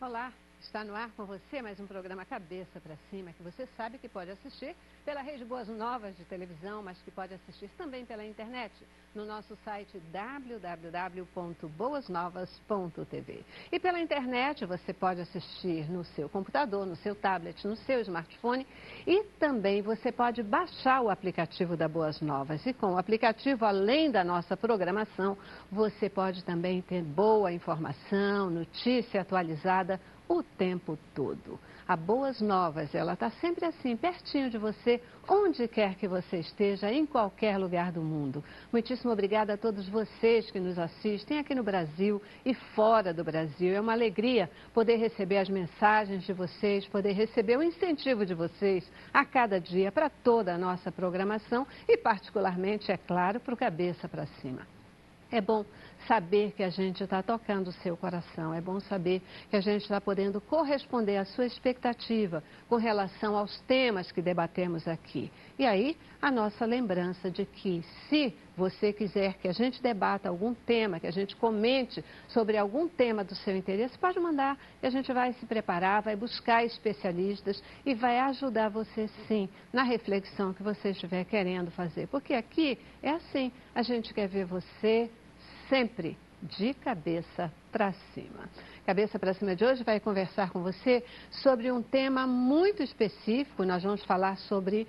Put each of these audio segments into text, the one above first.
Olá, está no ar com você mais um programa Cabeça para Cima, que você sabe que pode assistir pela Rede Boas Novas de televisão, mas que pode assistir também pela internet, no nosso site www.boasnovas.tv. E pela internet você pode assistir no seu computador, no seu tablet, no seu smartphone e também você pode baixar o aplicativo da Boas Novas. E com o aplicativo, além da nossa programação, você pode também ter boa informação, notícia atualizada o tempo todo. A Boas Novas, ela está sempre assim, pertinho de você, onde quer que você esteja, em qualquer lugar do mundo. Muitíssimo obrigada a todos vocês que nos assistem aqui no Brasil e fora do Brasil. É uma alegria poder receber as mensagens de vocês, poder receber o incentivo de vocês a cada dia para toda a nossa programação e particularmente, é claro, para o Cabeça para Cima. É bom saber que a gente está tocando o seu coração, é bom saber que a gente está podendo corresponder à sua expectativa com relação aos temas que debatemos aqui. E aí, a nossa lembrança de que se você quiser que a gente debata algum tema, que a gente comente sobre algum tema do seu interesse, pode mandar e a gente vai se preparar, vai buscar especialistas e vai ajudar você sim na reflexão que você estiver querendo fazer. Porque aqui é assim, a gente quer ver você sempre de cabeça para cima. Cabeça para Cima de hoje vai conversar com você sobre um tema muito específico. Nós vamos falar sobre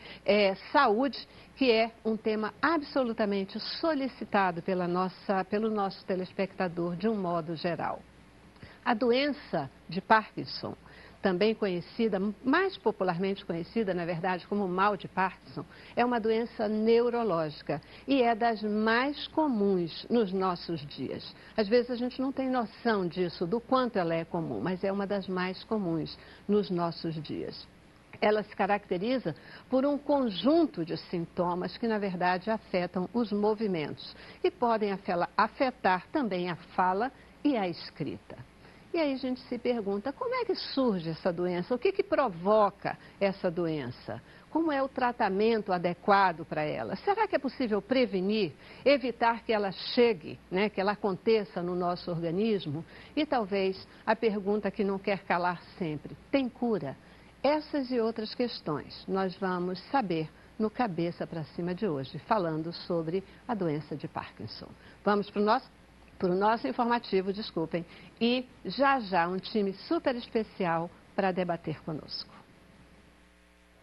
saúde, que é um tema absolutamente solicitado pelo nosso telespectador de um modo geral. A doença de Parkinson, também conhecida, mais popularmente conhecida, na verdade, como mal de Parkinson, é uma doença neurológica e é das mais comuns nos nossos dias. Às vezes a gente não tem noção disso, do quanto ela é comum, mas é uma das mais comuns nos nossos dias. Ela se caracteriza por um conjunto de sintomas que, na verdade, afetam os movimentos e podem afetar também a fala e a escrita. E aí a gente se pergunta, como é que surge essa doença? O que provoca essa doença? Como é o tratamento adequado para ela? Será que é possível prevenir, evitar que ela chegue, que ela aconteça no nosso organismo? E talvez a pergunta que não quer calar sempre, tem cura? Essas e outras questões nós vamos saber no Cabeça para Cima de hoje, falando sobre a doença de Parkinson. Vamos para o nosso informativo, desculpem, e já um time super especial para debater conosco.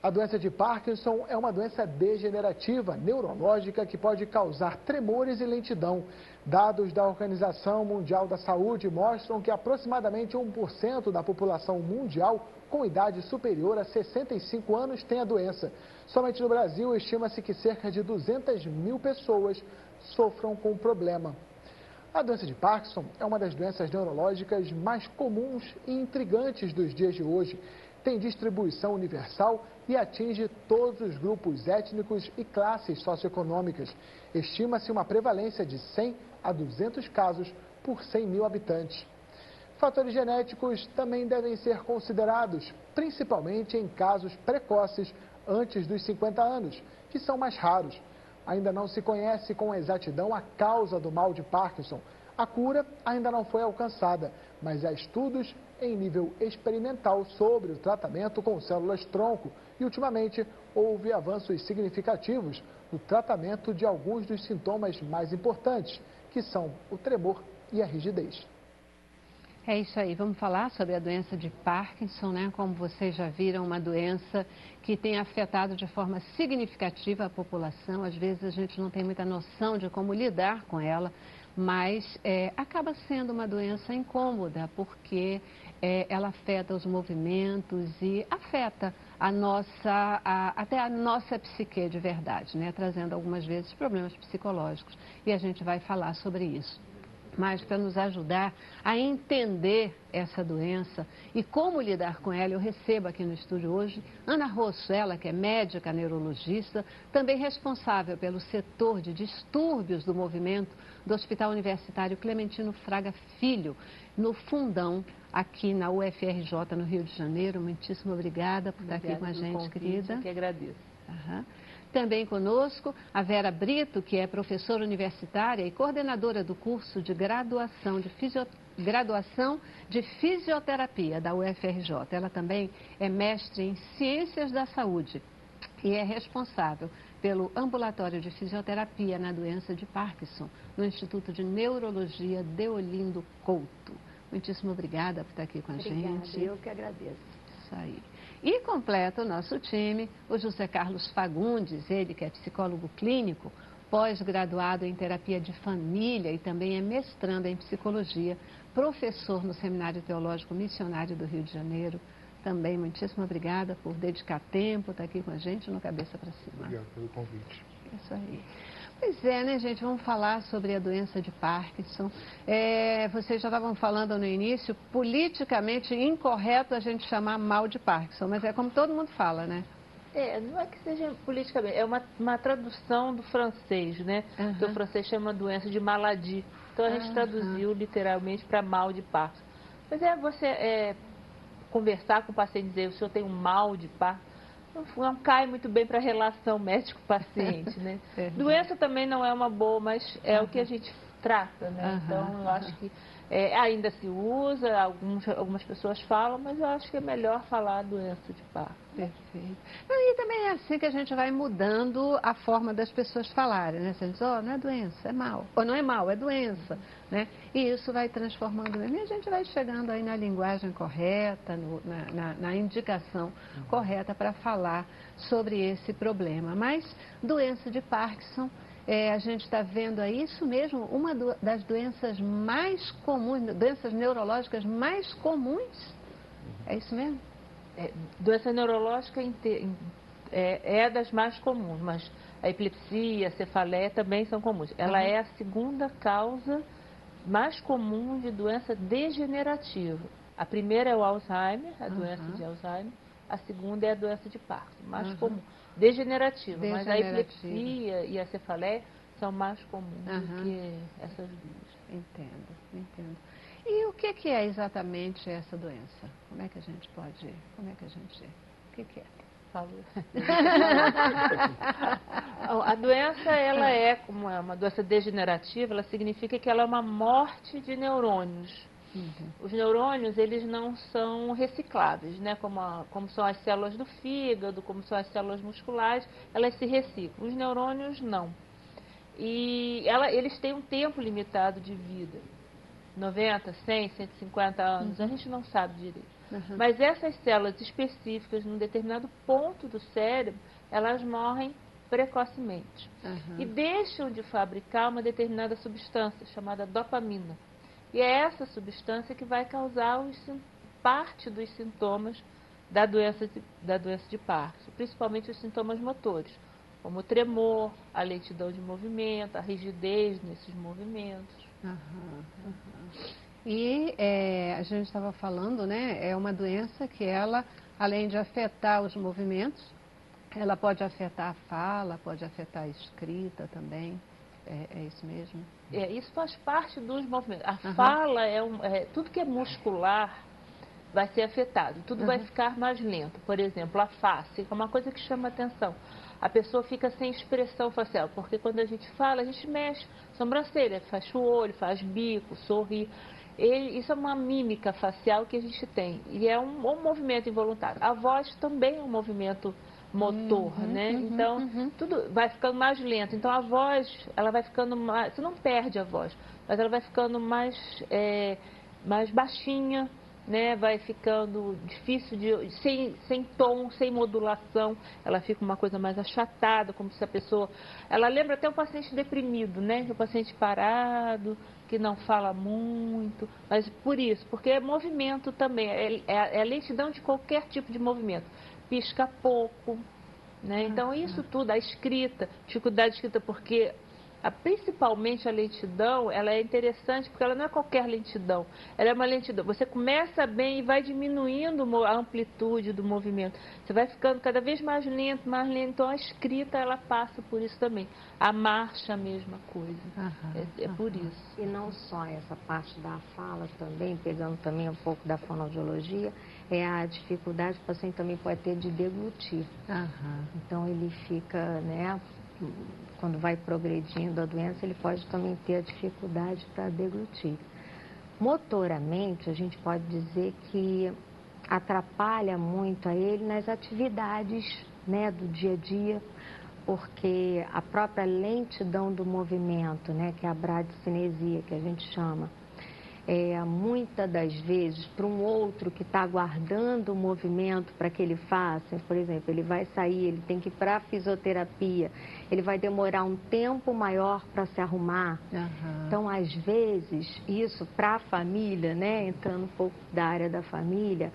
A doença de Parkinson é uma doença degenerativa neurológica que pode causar tremores e lentidão. Dados da Organização Mundial da Saúde mostram que aproximadamente 1% da população mundial com idade superior a 65 anos tem a doença. Somente no Brasil, estima-se que cerca de 200 mil pessoas sofram com o problema. A doença de Parkinson é uma das doenças neurológicas mais comuns e intrigantes dos dias de hoje. Tem distribuição universal e atinge todos os grupos étnicos e classes socioeconômicas. Estima-se uma prevalência de 100 a 200 casos por 100 mil habitantes. Fatores genéticos também devem ser considerados, principalmente em casos precoces antes dos 50 anos, que são mais raros. Ainda não se conhece com exatidão a causa do mal de Parkinson. A cura ainda não foi alcançada, mas há estudos em nível experimental sobre o tratamento com células-tronco e, ultimamente, houve avanços significativos no tratamento de alguns dos sintomas mais importantes, que são o tremor e a rigidez. É isso aí, vamos falar sobre a doença de Parkinson, Como vocês já viram, uma doença que tem afetado de forma significativa a população. Às vezes a gente não tem muita noção de como lidar com ela, mas acaba sendo uma doença incômoda, porque ela afeta os movimentos e afeta até a nossa psique de verdade, trazendo algumas vezes problemas psicológicos. E a gente vai falar sobre isso. Mas para nos ajudar a entender essa doença e como lidar com ela, eu recebo aqui no estúdio hoje Ana Rosso, ela que é médica neurologista, também responsável pelo setor de distúrbios do movimento do Hospital Universitário Clementino Fraga Filho, no Fundão, aqui na UFRJ, no Rio de Janeiro. Muitíssimo obrigada por estar aqui com a gente, querida. Eu que agradeço. Também conosco a Vera Brito, que é professora universitária e coordenadora do curso de graduação de graduação de fisioterapia da UFRJ. Ela também é mestre em ciências da saúde e é responsável pelo ambulatório de fisioterapia na doença de Parkinson, no Instituto de Neurologia Deolindo Couto. Muitíssimo obrigada por estar aqui com a gente. Eu que agradeço. Isso aí. E completa o nosso time o José Carlos Fagundes, ele que é psicólogo clínico, pós-graduado em terapia de família e também é mestrando em psicologia, professor no Seminário Teológico Missionário do Rio de Janeiro. Também muitíssimo obrigada por dedicar tempo, estar aqui com a gente no Cabeça para Cima. Obrigado pelo convite. Isso aí. Pois é, né, gente? Vamos falar sobre a doença de Parkinson. Vocês já estavam falando no início, politicamente incorreto a gente chamar mal de Parkinson, mas é como todo mundo fala, né? Não é que seja politicamente, é uma tradução do francês, né? Uhum. Que o francês chama a doença de maladie. Então a gente traduziu literalmente para mal de Parkinson. Mas você conversar com o paciente e dizer, o senhor tem um mal de Parkinson, não cai muito bem para a relação médico-paciente, né? Doença também não é uma boa, mas é o que a gente trata, né? Então, eu acho que ainda se usa, algumas pessoas falam, mas eu acho que é melhor falar doença de Parkinson. Perfeito. E também é assim que a gente vai mudando a forma das pessoas falarem, né? Você diz, não é doença, é mal. Ou não é mal, é doença, né? E isso vai transformando mesmo. E a gente vai chegando aí na linguagem correta, na indicação correta para falar sobre esse problema. Mas doença de Parkinson, a gente está vendo aí isso mesmo, uma das doenças mais comuns, doenças neurológicas mais comuns. É isso mesmo? Doença neurológica é das mais comuns, mas a epilepsia, a cefaleia também são comuns. Ela é a segunda causa mais comum de doença degenerativa. A primeira é o Alzheimer, a doença de Alzheimer. A segunda é a doença de Parkinson, mais comum. Degenerativa, mas a epilepsia e a cefaleia são mais comuns do que essas duas. Entendo. E o que é exatamente essa doença? Como é que a gente pode... O que é? Falou. A doença, ela como é uma doença degenerativa, ela significa que ela é uma morte de neurônios. Os neurônios, eles não são recicláveis, né? Como são as células do fígado, como são as células musculares, elas se reciclam. Os neurônios, não. E eles têm um tempo limitado de vida. 90, 100, 150 anos, a gente não sabe direito. Mas essas células específicas, num determinado ponto do cérebro, elas morrem precocemente. E deixam de fabricar uma determinada substância, chamada dopamina. E é essa substância que vai causar parte dos sintomas da doença de Parkinson, principalmente os sintomas motores, como o tremor, a lentidão de movimento, a rigidez nesses movimentos. E a gente estava falando, né, é uma doença que ela, além de afetar os movimentos, ela pode afetar a fala, pode afetar a escrita também. É isso mesmo? Isso faz parte dos movimentos. A fala tudo que é muscular vai ser afetado, tudo vai ficar mais lento. Por exemplo, a face é uma coisa que chama atenção. A pessoa fica sem expressão facial, porque quando a gente fala, a gente mexe sobrancelha, fecha o olho, faz bico, sorri. Isso é uma mímica facial que a gente tem e é um movimento involuntário. A voz também é um movimento motor, né? Então, tudo vai ficando mais lento. Então, a voz, ela vai ficando mais... Você não perde a voz, mas ela vai ficando mais baixinha, né? Vai ficando difícil sem tom, sem modulação. Ela fica uma coisa mais achatada, como se a pessoa... Ela lembra até um paciente deprimido, né? Um paciente parado, que não fala muito. Mas por isso, porque é movimento também. É a lentidão de qualquer tipo de movimento. Pisca pouco, né? Então isso tudo, a escrita, dificuldade de escrita, porque principalmente a lentidão, ela é interessante porque ela não é qualquer lentidão, ela é uma lentidão. Você começa bem e vai diminuindo a amplitude do movimento, você vai ficando cada vez mais lento, então a escrita ela passa por isso também. A marcha, a mesma coisa, é por isso. E não só essa parte da fala também, pegando também um pouco da fonoaudiologia, é a dificuldade que o paciente também pode ter de deglutir. Então ele fica, né, quando vai progredindo a doença, ele pode também ter a dificuldade para deglutir. Motoramente, a gente pode dizer que atrapalha muito a ele nas atividades, né, do dia a dia, porque a própria lentidão do movimento, né, que é a bradicinesia, que a gente chama, muitas das vezes, para um outro que está aguardando o movimento para que ele faça, por exemplo, ele vai sair, ele tem que ir para a fisioterapia, ele vai demorar um tempo maior para se arrumar. Então, às vezes, isso para a família, né, entrando um pouco da área da família,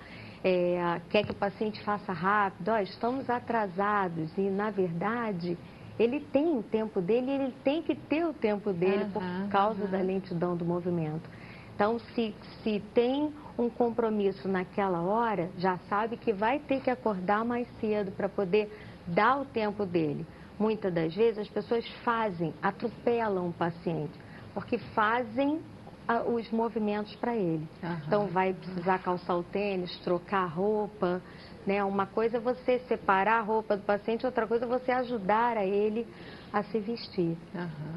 quer que o paciente faça rápido, estamos atrasados e, na verdade, ele tem o tempo dele e ele tem que ter o tempo dele por causa da lentidão do movimento. Então, se tem um compromisso naquela hora, já sabe que vai ter que acordar mais cedo para poder dar o tempo dele. Muitas das vezes as pessoas atropelam o paciente, porque fazem os movimentos para ele. Então, vai precisar calçar o tênis, trocar a roupa, né? Uma coisa é você separar a roupa do paciente, outra coisa é você ajudar a ele a se vestir.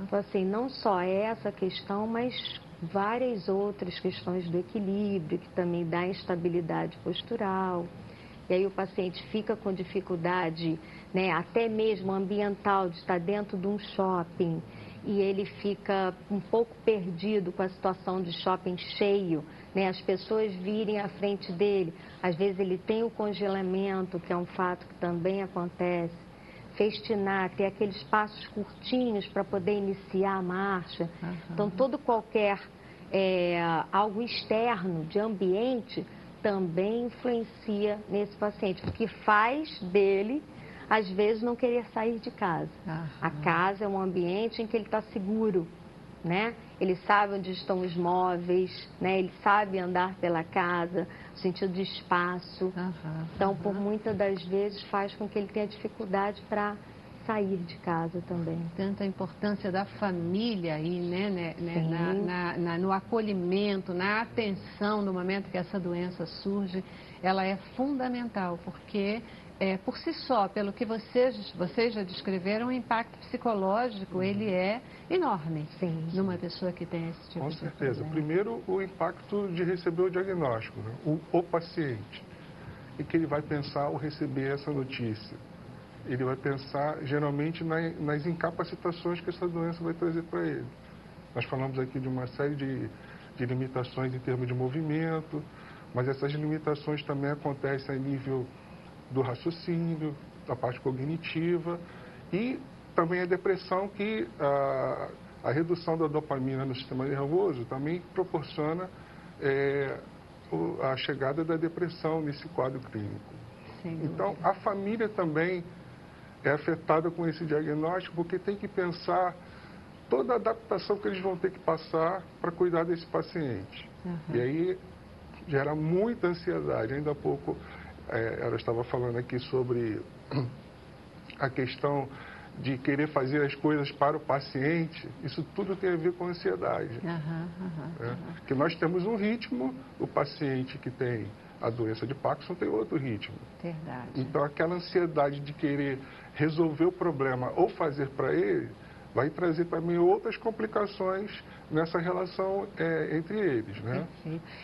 Então, assim, não só essa questão, mas várias outras questões do equilíbrio, que também dá instabilidade postural. E aí o paciente fica com dificuldade, né, até mesmo ambiental, de estar dentro de um shopping, e ele fica um pouco perdido com a situação de shopping cheio, né, as pessoas virem à frente dele. Às vezes ele tem o congelamento, que é um fato que também acontece. Festinar, ter aqueles passos curtinhos para poder iniciar a marcha. Então, qualquer algo externo, de ambiente, também influencia nesse paciente, porque faz dele, às vezes, não querer sair de casa. A casa é um ambiente em que ele está seguro, né? Ele sabe onde estão os móveis, né? Ele sabe andar pela casa, no sentido de espaço. Então, por muitas das vezes, faz com que ele tenha dificuldade para sair de casa também. Tanta importância da família aí, né? No acolhimento, na atenção no momento que essa doença surge, ela é fundamental, porque por si só, pelo que vocês já descreveram, o impacto psicológico, ele é enorme numa pessoa que tem esse tipo de problema. Com certeza. Primeiro, o impacto de receber o diagnóstico, né? O paciente. E que ele vai pensar ao receber essa notícia. Ele vai pensar, geralmente, nas incapacitações que essa doença vai trazer para ele. Nós falamos aqui de uma série de limitações em termos de movimento, mas essas limitações também acontecem a nível do raciocínio, da parte cognitiva, e também a depressão, que a redução da dopamina no sistema nervoso também proporciona a chegada da depressão nesse quadro clínico. Então, a família também é afetada com esse diagnóstico, porque tem que pensar toda a adaptação que eles vão ter que passar para cuidar desse paciente. E aí gera muita ansiedade. Ainda há pouco ela estava falando aqui sobre a questão de querer fazer as coisas para o paciente. Isso tudo tem a ver com ansiedade. Que nós temos um ritmo, o paciente que tem a doença de Parkinson tem outro ritmo. Verdade. Então, aquela ansiedade de querer resolver o problema ou fazer para ele, vai trazer também outras complicações nessa relação entre eles, né?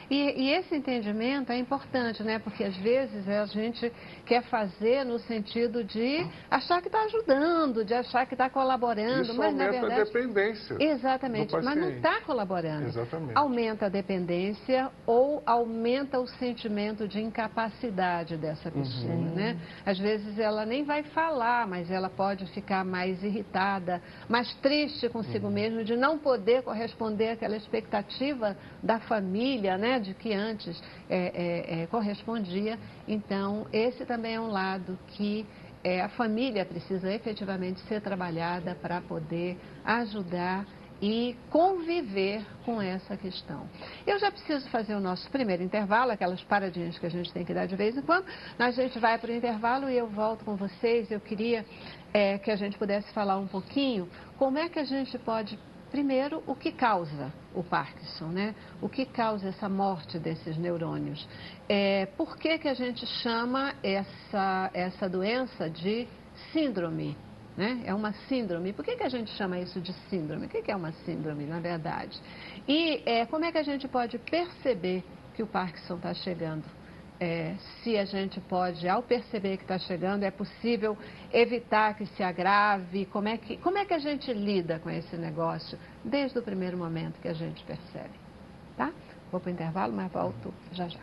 E esse entendimento é importante, né? Porque às vezes a gente quer fazer no sentido de achar que está ajudando, de achar que está colaborando, isso mas na aumenta verdade... a dependência. Exatamente, mas não está colaborando. Exatamente. Aumenta a dependência ou aumenta o sentimento de incapacidade dessa pessoa, né? Às vezes ela nem vai falar, mas ela pode ficar mais irritada, mais triste consigo mesma de não poder corresponder àquela expectativa da família, né, de que antes correspondia. Então, esse também é um lado que a família precisa efetivamente ser trabalhada para poder ajudar e conviver com essa questão. Eu já preciso fazer o nosso primeiro intervalo, aquelas paradinhas que a gente tem que dar de vez em quando. A gente vai para o intervalo e eu volto com vocês. Eu queria que a gente pudesse falar um pouquinho como é que a gente pode, primeiro, o que causa o Parkinson, né? O que causa essa morte desses neurônios? Por que a gente chama essa doença de síndrome né? É uma síndrome. Por que a gente chama isso de síndrome? O que é uma síndrome, na verdade? E como é que a gente pode perceber que o Parkinson está chegando? Se a gente pode, ao perceber que está chegando, é possível evitar que se agrave? Como é que a gente lida com esse negócio desde o primeiro momento que a gente percebe? Tá? Vou para o intervalo, mas volto já já.